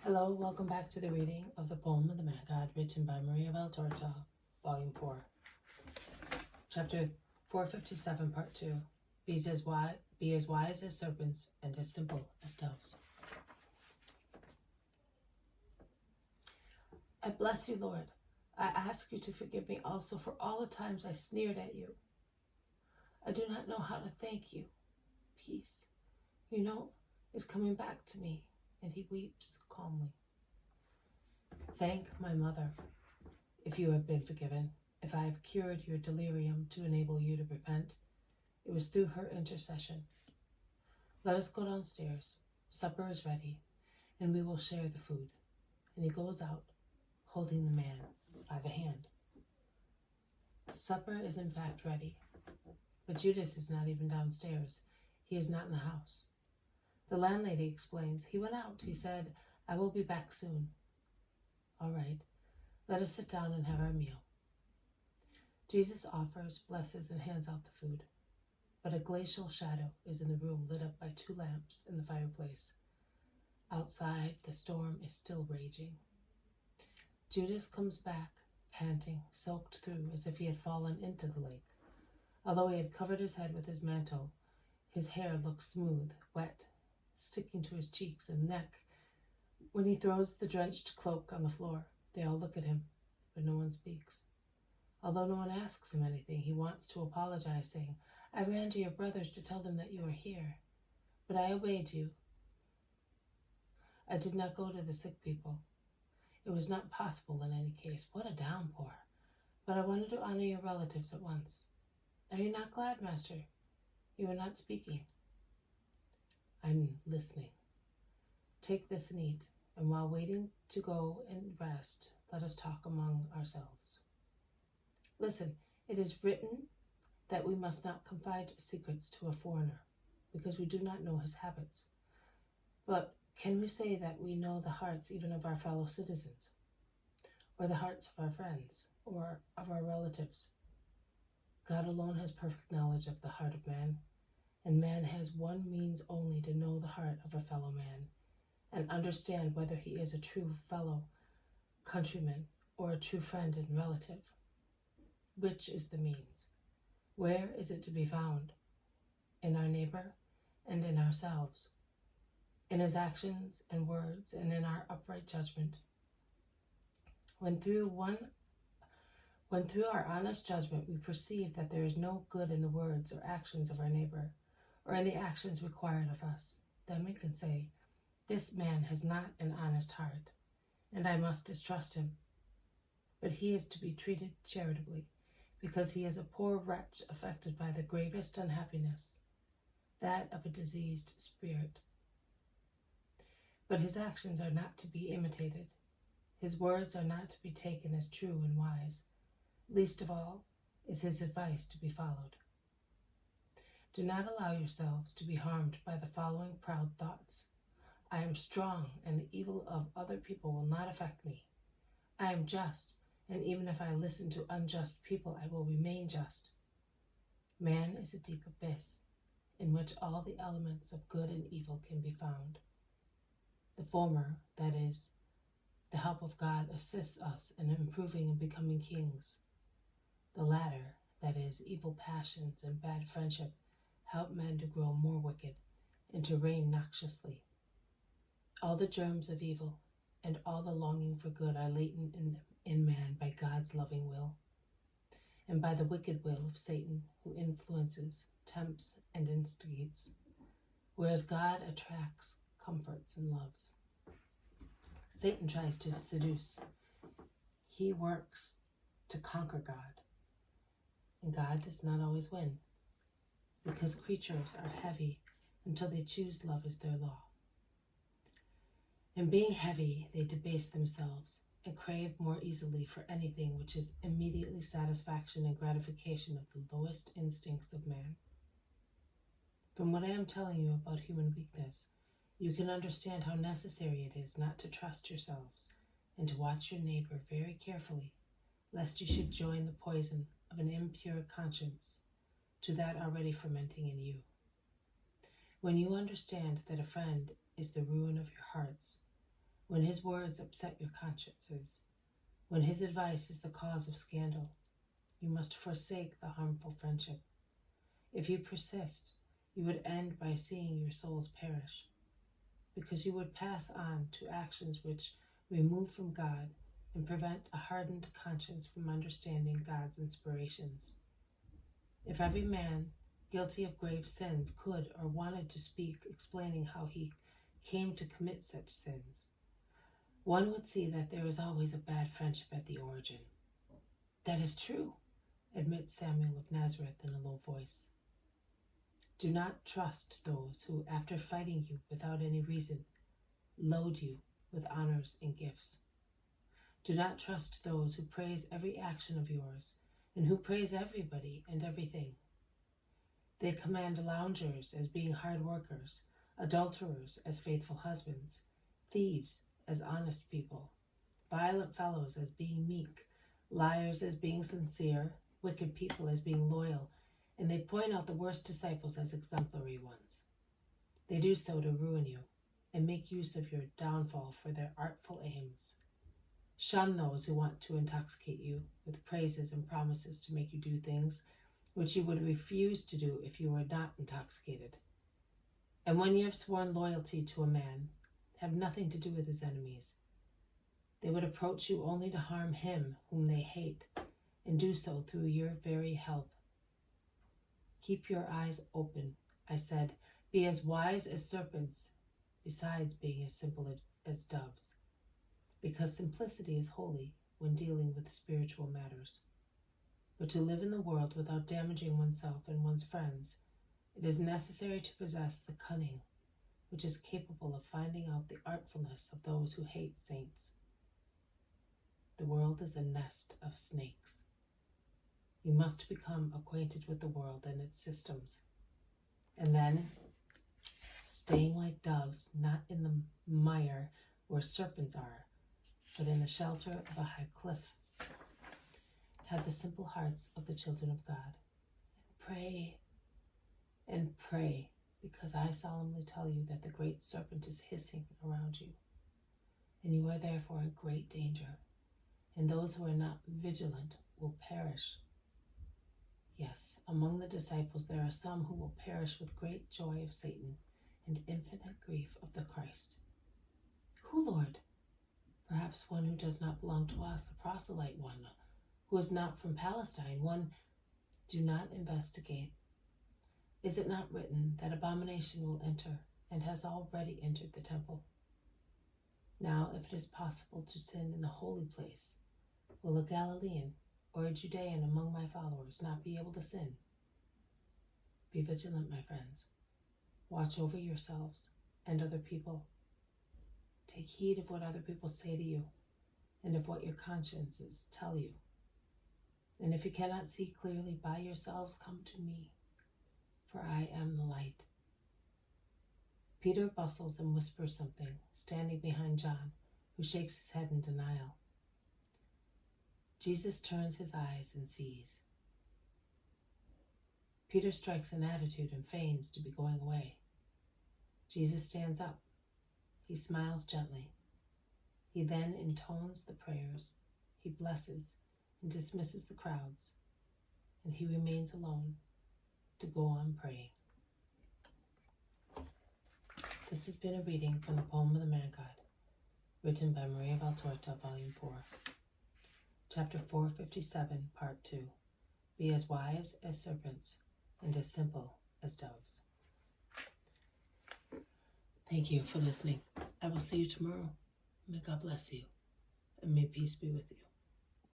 Hello, welcome back to the reading of the poem of the Man God, written by Maria Valtorta, Volume 4, Chapter 457, Part 2. Be as wise as serpents and as simple as doves. I bless you, Lord. I ask you to forgive me also for all the times I sneered at you. I do not know how to thank you. Peace, is coming back to me, and he weeps calmly. Thank my mother, if you have been forgiven. If I have cured your delirium to enable you to repent, it was through her intercession. Let us go downstairs. Supper is ready, and we will share the food. And he goes out, holding the man by the hand. Supper is in fact ready, but Judas is not even downstairs. He is not in the house. The landlady explains. He went out. He said, I will be back soon. All right, let us sit down and have our meal. Jesus offers, blesses, and hands out the food. But a glacial shadow is in the room, lit up by 2 lamps in the fireplace. Outside, the storm is still raging. Judas comes back, panting, soaked through as if he had fallen into the lake. Although he had covered his head with his mantle, his hair looks smooth, wet, sticking to his cheeks and neck. When he throws the drenched cloak on the floor, they all look at him, but no one speaks. Although no one asks him anything, he wants to apologize, saying, I ran to your brothers to tell them that you are here, but I obeyed you. I did not go to the sick people. It was not possible in any case. What a downpour. But I wanted to honor your relatives at once. Are you not glad, Master? You are not speaking. I'm listening. Take this and eat, and while waiting to go and rest, let us talk among ourselves. Listen, it is written that we must not confide secrets to a foreigner, because we do not know his habits. But can we say that we know the hearts even of our fellow citizens, or the hearts of our friends, or of our relatives? God alone has perfect knowledge of the heart of man, and man has one means only to know the heart of a fellow man, and understand whether he is a true fellow countryman or a true friend and relative. Which is the means? Where is it to be found? In our neighbor and in ourselves, in his actions and words, and in our upright judgment. When through our honest judgment we perceive that there is no good in the words or actions of our neighbor, or in the actions required of us, then we can say, this man has not an honest heart, and I must distrust him. But he is to be treated charitably, because he is a poor wretch affected by the gravest unhappiness, that of a diseased spirit. But his actions are not to be imitated. His words are not to be taken as true and wise. Least of all is his advice to be followed. Do not allow yourselves to be harmed by the following proud thoughts. I am strong, and the evil of other people will not affect me. I am just, and even if I listen to unjust people, I will remain just. Man is a deep abyss, in which all the elements of good and evil can be found. The former, that is, the help of God, assists us in improving and becoming kings. The latter, that is, evil passions and bad friendship, help men to grow more wicked and to reign noxiously. All the germs of evil and all the longing for good are latent in man by God's loving will, and by the wicked will of Satan, who influences, tempts, and instigates, whereas God attracts, comforts, and loves. Satan tries to seduce. He works to conquer God, and God does not always win, because creatures are heavy until they choose love as their law. In being heavy, they debase themselves and crave more easily for anything which is immediately satisfaction and gratification of the lowest instincts of man. From what I am telling you about human weakness, you can understand how necessary it is not to trust yourselves and to watch your neighbor very carefully, lest you should join the poison of an impure conscience to that already fermenting in you. When you understand that a friend is the ruin of your hearts, when his words upset your consciences, when his advice is the cause of scandal, you must forsake the harmful friendship. If you persist, you would end by seeing your souls perish, because you would pass on to actions which remove from God and prevent a hardened conscience from understanding God's inspirations. If every man guilty of grave sins could or wanted to speak explaining how he came to commit such sins, one would see that there is always a bad friendship at the origin. That is true, admits Samuel of Nazareth in a low voice. Do not trust those who, after fighting you without any reason, load you with honors and gifts. Do not trust those who praise every action of yours and who praise everybody and everything. They command loungers as being hard workers, adulterers as faithful husbands, thieves as honest people, violent fellows as being meek, liars as being sincere, wicked people as being loyal, and they point out the worst disciples as exemplary ones. They do so to ruin you and make use of your downfall for their artful aims. Shun those who want to intoxicate you with praises and promises to make you do things which you would refuse to do if you were not intoxicated. And when you have sworn loyalty to a man, have nothing to do with his enemies. They would approach you only to harm him whom they hate, and do so through your very help. Keep your eyes open, I said. Be as wise as serpents, besides being as simple as doves, because simplicity is holy when dealing with spiritual matters. But to live in the world without damaging oneself and one's friends, it is necessary to possess the cunning which is capable of finding out the artfulness of those who hate saints. The world is a nest of snakes. You must become acquainted with the world and its systems, and then, staying like doves, not in the mire where serpents are, but in the shelter of a high cliff, have the simple hearts of the children of God, and pray, because I solemnly tell you that the great serpent is hissing around you, and you are therefore in great danger, and those who are not vigilant will perish. Yes, among the disciples there are some who will perish with great joy of Satan and infinite grief of the Christ. Who, Lord? Perhaps one who does not belong to us, a proselyte one, who is not from Palestine, one. Do not investigate. Is it not written that abomination will enter, and has already entered the temple? Now, if it is possible to sin in the holy place, will a Galilean or a Judean among my followers not be able to sin? Be vigilant, my friends. Watch over yourselves and other people. Take heed of what other people say to you, and of what your consciences tell you. And if you cannot see clearly by yourselves, come to me, for I am the light. Peter bustles and whispers something, standing behind John, who shakes his head in denial. Jesus turns his eyes and sees. Peter strikes an attitude and feigns to be going away. Jesus stands up. He smiles gently. He then intones the prayers. He blesses and dismisses the crowds, and he remains alone to go on praying. This has been a reading from the poem of the Man God, written by Maria Valtorta, Volume 4, Chapter 457, Part 2. Be as wise as serpents and as simple as doves. Thank you for listening. I will see you tomorrow. May God bless you, and may peace be with you.